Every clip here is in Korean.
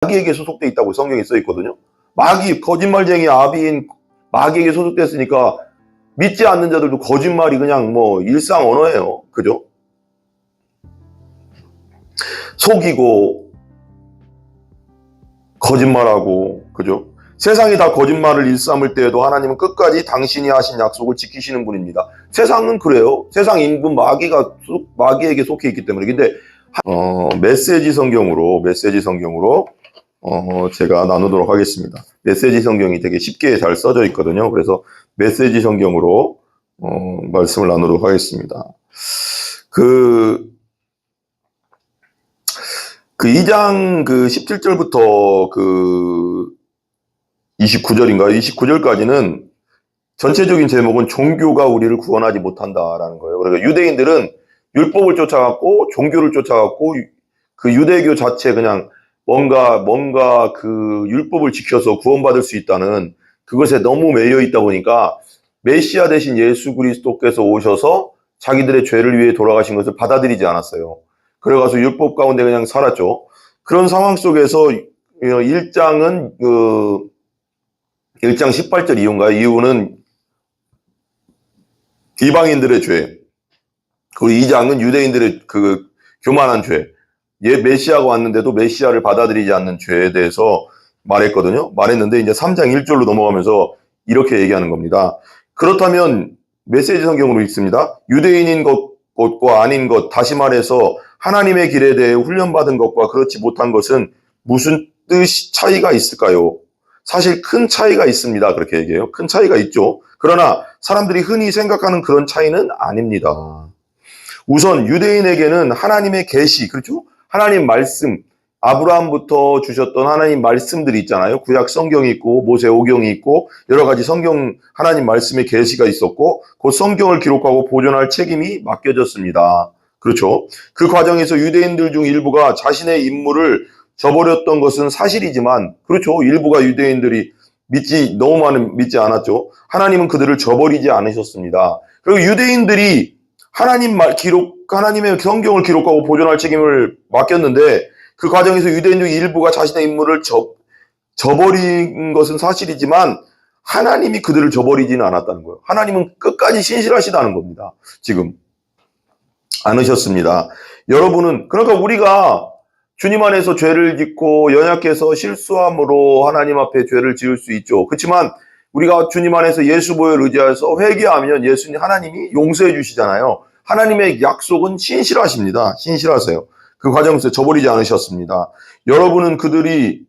마귀에게 소속돼 있다고 성경에 써 있거든요. 마귀, 거짓말쟁이 아비인 마귀에게 소속됐으니까 믿지 않는 자들도 거짓말이 그냥 뭐 일상 언어예요. 그죠? 속이고 거짓말하고, 그죠? 세상이 다 거짓말을 일삼을 때에도 하나님은 끝까지 당신이 하신 약속을 지키시는 분입니다. 세상은 그래요. 세상 인분 마귀에게 속해 있기 때문에. 근데 메시지 성경으로 제가 나누도록 하겠습니다. 메시지 성경이 되게 쉽게 잘 써져 있거든요. 그래서 메시지 성경으로 말씀을 나누도록 하겠습니다. 그 2장 17절부터 29절인가요? 29절까지는 전체적인 제목은 종교가 우리를 구원하지 못한다라는 거예요. 그러니까 유대인들은 율법을 쫓아갔고 종교를 쫓아갔고 그 유대교 자체 그냥 뭔가 그 율법을 지켜서 구원받을 수 있다는 그것에 너무 매여 있다 보니까 메시아 대신 예수 그리스도께서 오셔서 자기들의 죄를 위해 돌아가신 것을 받아들이지 않았어요. 그래가지고 율법 가운데 그냥 살았죠. 그런 상황 속에서 1장은 1장 18절 이유인가요? 이유는 이방인들의 죄. 그리고 2장은 유대인들의 그 교만한 죄. 메시아가 왔는데도 메시아를 받아들이지 않는 죄에 대해서 말했는데 이제 3장 1절로 넘어가면서 이렇게 얘기하는 겁니다. 그렇다면 메시지 성경으로 읽습니다. 유대인인 것과 아닌 것, 다시 말해서 하나님의 길에 대해 훈련받은 것과 그렇지 못한 것은 무슨 차이가 있을까요? 사실 큰 차이가 있습니다. 그렇게 얘기해요. 큰 차이가 있죠. 그러나 사람들이 흔히 생각하는 그런 차이는 아닙니다. 우선 유대인에게는 하나님의 계시, 그렇죠? 하나님 말씀, 아브라함부터 주셨던 하나님 말씀들이 있잖아요. 구약 성경이 있고 모세오경이 있고 여러 가지 성경 하나님 말씀의 계시가 있었고 그 성경을 기록하고 보존할 책임이 맡겨졌습니다. 그렇죠? 그 과정에서 유대인들 중 일부가 자신의 임무를 저버렸던 것은 사실이지만, 그렇죠? 일부가 유대인들이 너무 많은 믿지 않았죠. 하나님은 그들을 저버리지 않으셨습니다. 그리고 유대인들이 하나님의 성경을 기록하고 보존할 책임을 맡겼는데 그 과정에서 유대인 중 일부가 자신의 임무를 저버린 것은 사실이지만 하나님이 그들을 저버리지는 않았다는 거예요. 하나님은 끝까지 신실하시다는 겁니다. 지금 않으셨습니다. 여러분은 그러니까 우리가 주님 안에서 죄를 짓고 연약해서 실수함으로 하나님 앞에 죄를 지을 수 있죠. 그렇지만 우리가 주님 안에서 예수 보혈을 의지해서 회개하면 하나님이 용서해 주시잖아요. 하나님의 약속은 신실하십니다. 신실하세요. 그 과정에서 저버리지 않으셨습니다. 여러분은 그들이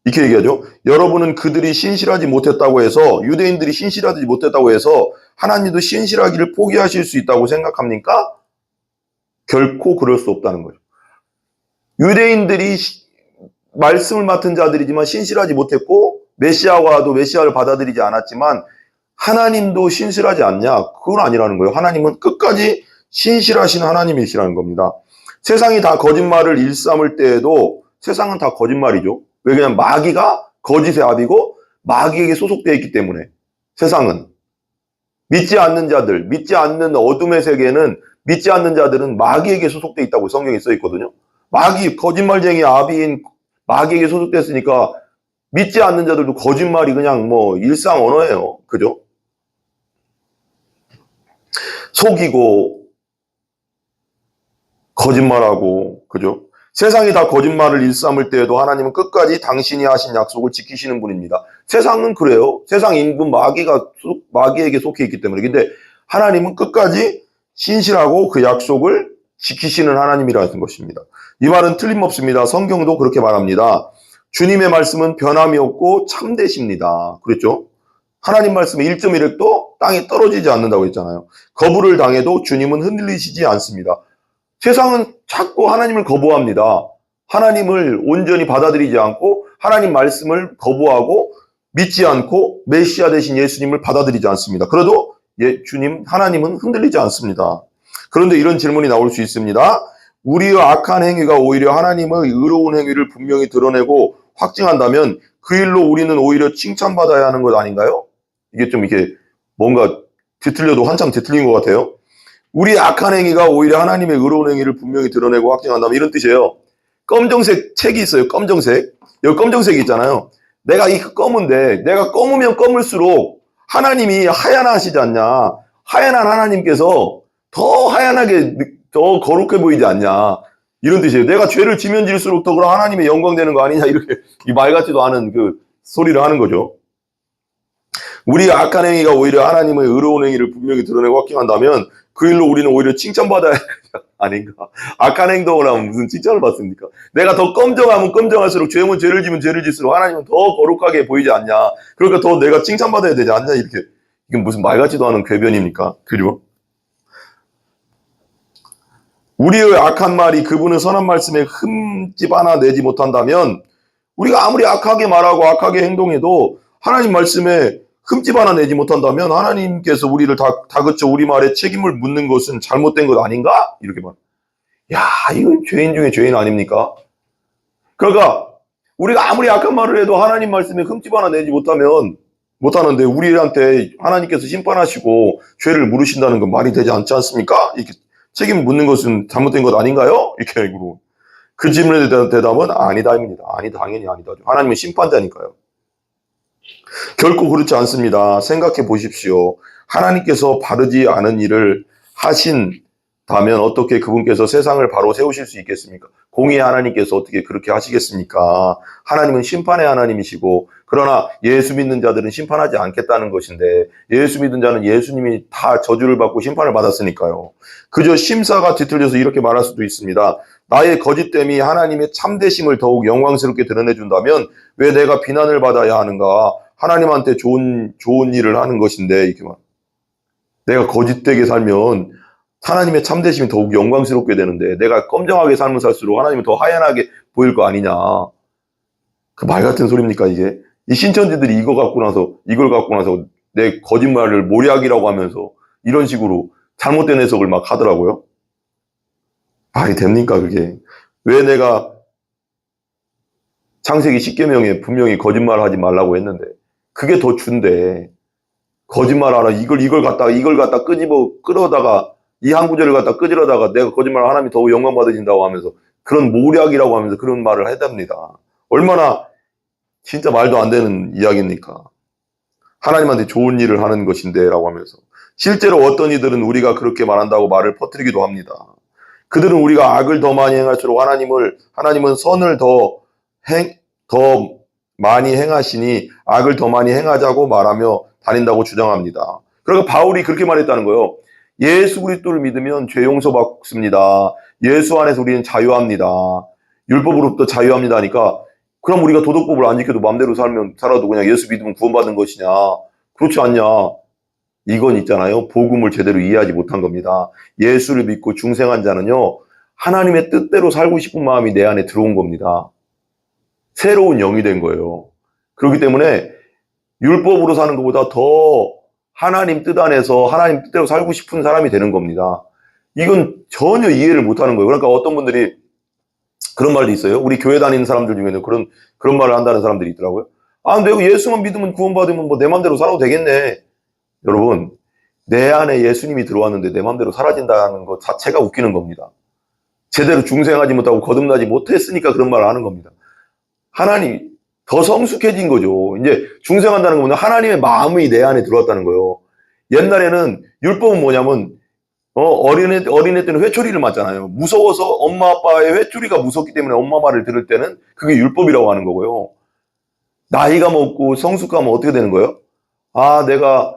이렇게 얘기하죠. 여러분은 그들이 신실하지 못했다고 해서 유대인들이 신실하지 못했다고 해서 하나님도 신실하기를 포기하실 수 있다고 생각합니까? 결코 그럴 수 없다는 거죠. 유대인들이 말씀을 맡은 자들이지만 신실하지 못했고 메시아가 와도 메시아를 받아들이지 않았지만 하나님도 신실하지 않냐? 그건 아니라는 거예요. 하나님은 끝까지 신실하신 하나님이시라는 겁니다. 세상이 다 거짓말을 일삼을 때에도 세상은 다 거짓말이죠. 왜? 그냥 마귀가 거짓의 아비고 마귀에게 소속되어 있기 때문에 세상은 믿지 않는 자들, 믿지 않는 어둠의 세계는 믿지 않는 자들은 마귀에게 소속되어 있다고 성경에 써 있거든요. 마귀, 거짓말쟁이 아비인 마귀에게 소속됐으니까 믿지 않는 자들도 거짓말이 그냥 뭐 일상 언어예요. 그죠? 속이고 거짓말하고, 그죠? 세상이 다 거짓말을 일삼을 때에도 하나님은 끝까지 당신이 하신 약속을 지키시는 분입니다. 세상은 그래요. 세상 인분 마귀에게 속해 있기 때문에. 근데 하나님은 끝까지 신실하고 그 약속을 지키시는 하나님이라는 것입니다. 이 말은 틀림없습니다. 성경도 그렇게 말합니다. 주님의 말씀은 변함이 없고 참되십니다. 그랬죠? 하나님 말씀의 1.1획도 땅에 떨어지지 않는다고 했잖아요. 거부를 당해도 주님은 흔들리시지 않습니다. 세상은 자꾸 하나님을 거부합니다. 하나님을 온전히 받아들이지 않고 하나님 말씀을 거부하고 믿지 않고 메시아 대신 예수님을 받아들이지 않습니다. 그래도 하나님은 흔들리지 않습니다. 그런데 이런 질문이 나올 수 있습니다. 우리의 악한 행위가 오히려 하나님의 의로운 행위를 분명히 드러내고 확증한다면 그 일로 우리는 오히려 칭찬받아야 하는 것 아닌가요? 이게 좀 이렇게 뭔가 뒤틀려도 한참 뒤틀린 것 같아요. 우리의 악한 행위가 오히려 하나님의 의로운 행위를 분명히 드러내고 확증한다면 이런 뜻이에요. 검정색 책이 있어요. 검정색. 여기 검정색이 있잖아요. 내가 이 검은데 내가 검으면 검을수록 하나님이 하얀하시지 않냐. 하얀한 하나님께서 더 하얀하게 더 거룩해 보이지 않냐. 이런 뜻이에요. 내가 죄를 지면 질수록 더 그런 하나님의 영광 되는 거 아니냐. 이렇게 이 말 같지도 않은 그 소리를 하는 거죠. 우리 악한 행위가 오히려 하나님의 의로운 행위를 분명히 드러내고 확증한다면 그 일로 우리는 오히려 칭찬받아야 아닌가. 악한 행동을 하면 무슨 칭찬을 받습니까? 내가 더 검정하면 검정할수록 죄면 죄를 지면 죄를 질수록 하나님은 더 거룩하게 보이지 않냐. 그러니까 더 내가 칭찬받아야 되지 않냐. 이렇게. 이게 무슨 말 같지도 않은 궤변입니까? 그죠? 우리의 악한 말이 그분의 선한 말씀에 흠집 하나 내지 못한다면 우리가 아무리 악하게 말하고 악하게 행동해도 하나님 말씀에 흠집 하나 내지 못한다면 하나님께서 우리를 다그쳐 우리 말에 책임을 묻는 것은 잘못된 것 아닌가? 이렇게 말. 야, 이건 죄인 중에 죄인 아닙니까? 그러니까 우리가 아무리 악한 말을 해도 하나님 말씀에 흠집 하나 내지 못하는데 우리한테 하나님께서 심판하시고 죄를 물으신다는 건 말이 되지 않지 않습니까? 이렇게 책임을 묻는 것은 잘못된 것 아닌가요? 이렇게 물어. 그 질문에 대한 대답은 아니다입니다. 아니, 당연히 아니다죠. 하나님은 심판자니까요. 결코 그렇지 않습니다. 생각해 보십시오. 하나님께서 바르지 않은 일을 하신다면 어떻게 그분께서 세상을 바로 세우실 수 있겠습니까? 공의의 하나님께서 어떻게 그렇게 하시겠습니까? 하나님은 심판의 하나님이시고 그러나 예수 믿는 자들은 심판하지 않겠다는 것인데 예수 믿는 자는 예수님이 다 저주를 받고 심판을 받았으니까요. 그저 심사가 뒤틀려서 이렇게 말할 수도 있습니다. 나의 거짓됨이 하나님의 참되심을 더욱 영광스럽게 드러내준다면 왜 내가 비난을 받아야 하는가? 하나님한테 좋은 일을 하는 것인데 이렇게 말. 내가 거짓되게 살면 하나님의 참되심이 더욱 영광스럽게 되는데 내가 검정하게 살면 살수록 하나님은 더 하얀하게 보일 거 아니냐. 그 말 같은 소리입니까 이게? 이 신천지들이 이걸 갖고 나서 내 거짓말을 모략이라고 하면서 이런 식으로 잘못된 해석을 막 하더라고요. 말이 됩니까 그게? 왜 내가 창세기 10계명에 분명히 거짓말하지 말라고 했는데 그게 더 준대. 거짓말하라. 이걸 갖다 끌어다가 이 한 구절을 갖다 끄집어다가 내가 거짓말을 하나님이 더욱 영광 받으신다고 하면서 그런 모략이라고 하면서 그런 말을 해답니다. 얼마나 진짜 말도 안 되는 이야기입니까? 하나님한테 좋은 일을 하는 것인데 라고 하면서 실제로 어떤 이들은 우리가 그렇게 말한다고 말을 퍼뜨리기도 합니다. 그들은 우리가 악을 더 많이 행할수록 하나님은 선을 더 많이 행하시니 악을 더 많이 행하자고 말하며 다닌다고 주장합니다. 그러니까 바울이 그렇게 말했다는 거예요. 예수 그리스도를 믿으면 죄 용서받습니다. 예수 안에서 우리는 자유합니다. 율법으로부터 자유합니다 하니까 그럼 우리가 도덕법을 안 지켜도 마음대로 살아도 그냥 예수 믿으면 구원받는 것이냐? 그렇지 않냐? 이건 있잖아요. 복음을 제대로 이해하지 못한 겁니다. 예수를 믿고 중생한 자는요. 하나님의 뜻대로 살고 싶은 마음이 내 안에 들어온 겁니다. 새로운 영이 된 거예요. 그렇기 때문에 율법으로 사는 것보다 더 하나님 뜻 안에서 하나님 뜻대로 살고 싶은 사람이 되는 겁니다. 이건 전혀 이해를 못하는 거예요. 그러니까 어떤 분들이 그런 말도 있어요. 우리 교회 다니는 사람들 중에는 그런 말을 한다는 사람들이 있더라고요. 아, 내가 예수만 믿으면 구원받으면 뭐 내 맘대로 살아도 되겠네. 여러분, 내 안에 예수님이 들어왔는데 내 맘대로 사라진다는 것 자체가 웃기는 겁니다. 제대로 중생하지 못하고 거듭나지 못했으니까 그런 말을 하는 겁니다. 하나님 더 성숙해진 거죠. 이제 중생한다는 건 하나님의 마음이 내 안에 들어왔다는 거예요. 옛날에는 율법은 뭐냐면 어린애 때는 회초리를 맞잖아요. 무서워서 엄마 아빠의 회초리가 무섭기 때문에 엄마 말을 들을 때는 그게 율법이라고 하는 거고요. 나이가 먹고 성숙하면 어떻게 되는 거예요? 아, 내가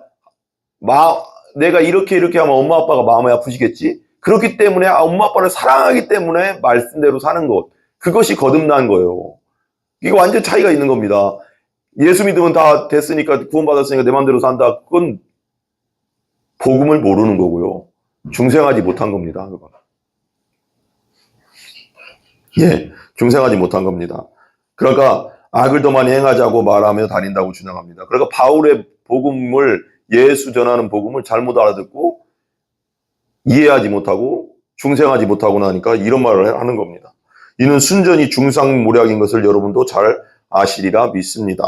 이렇게 하면 엄마 아빠가 마음이 아프시겠지? 그렇기 때문에 엄마 아빠를 사랑하기 때문에 말씀대로 사는 것. 그것이 거듭난 거예요. 이거 완전 차이가 있는 겁니다. 예수 믿으면 다 됐으니까 구원받았으니까 내 마음대로 산다. 그건 복음을 모르는 거고요. 중생하지 못한 겁니다. 그건. 예, 중생하지 못한 겁니다. 그러니까 악을 더 많이 행하자고 말하며 다닌다고 주장합니다. 그러니까 바울의 복음을 예수 전하는 복음을 잘못 알아듣고 이해하지 못하고 중생하지 못하고 나니까 이런 말을 하는 겁니다. 이는 순전히 중상모략인 것을 여러분도 잘 아시리라 믿습니다.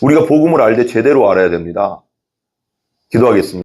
우리가 복음을 알 때 제대로 알아야 됩니다. 기도하겠습니다.